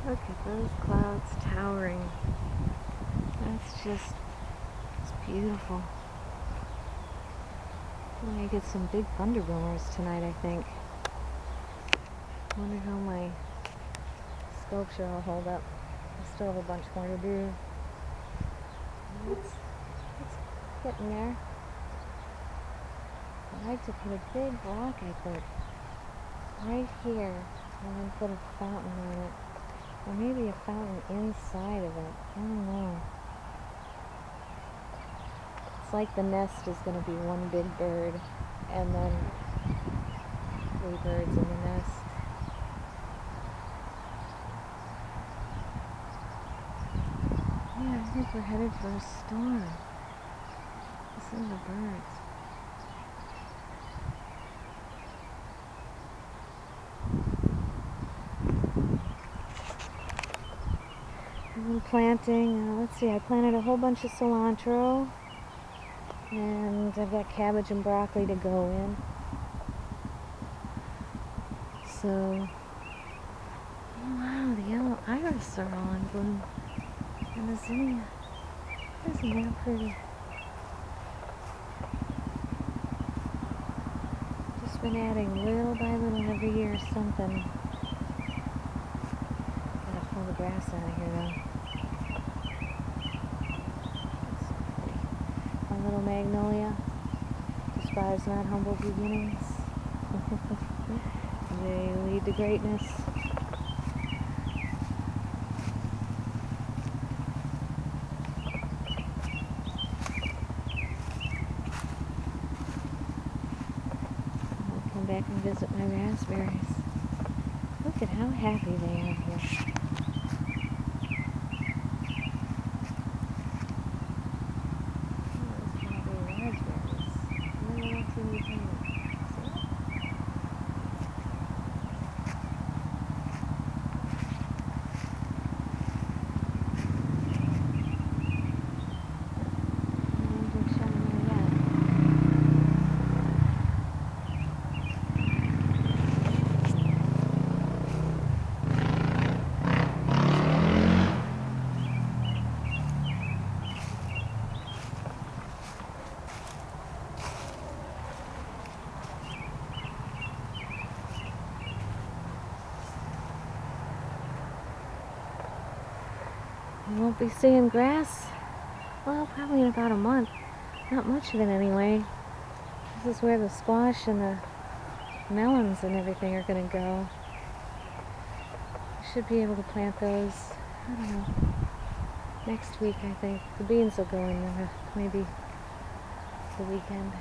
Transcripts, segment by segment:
Look at those clouds towering. It's beautiful. I'm gonna get some big thunder boomers tonight, I think. Wonder how my sculpture will hold up. I still have a bunch more to do. It's getting there. I'd like to put a big rock, I think, right here, and then put a fountain on it. Or maybe a fountain inside of it. I don't know. It's like the nest is going to be one big bird, and then 3 birds in the nest. Yeah, I think we're headed for a storm. Listen to the birds. I've been planting, let's see, I planted a whole bunch of cilantro, and I've got cabbage and broccoli to go in. So, oh wow, the yellow iris are all in bloom. And the zinnia, isn't that pretty? Just been adding little by little every year something. Gotta pull the grass out of here though. That's so pretty. A little magnolia. Despise not humble beginnings. They lead to greatness. I'll come back and visit my raspberries. Look at how happy they are here. Those probably raspberries. And they're not teeny tiny. You won't be seeing grass, well, probably in about a month. Not much of it anyway. This is where the squash and the melons and everything are going to go. I should be able to plant those, I don't know, next week I think. The beans will go in maybe the weekend.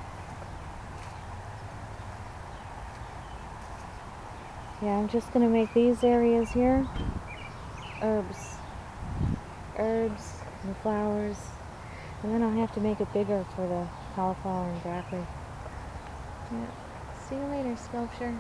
Yeah, I'm just going to make these areas here herbs and flowers, and then I'll have to make it bigger for the cauliflower and broccoli. Yeah. See you later, sculpture.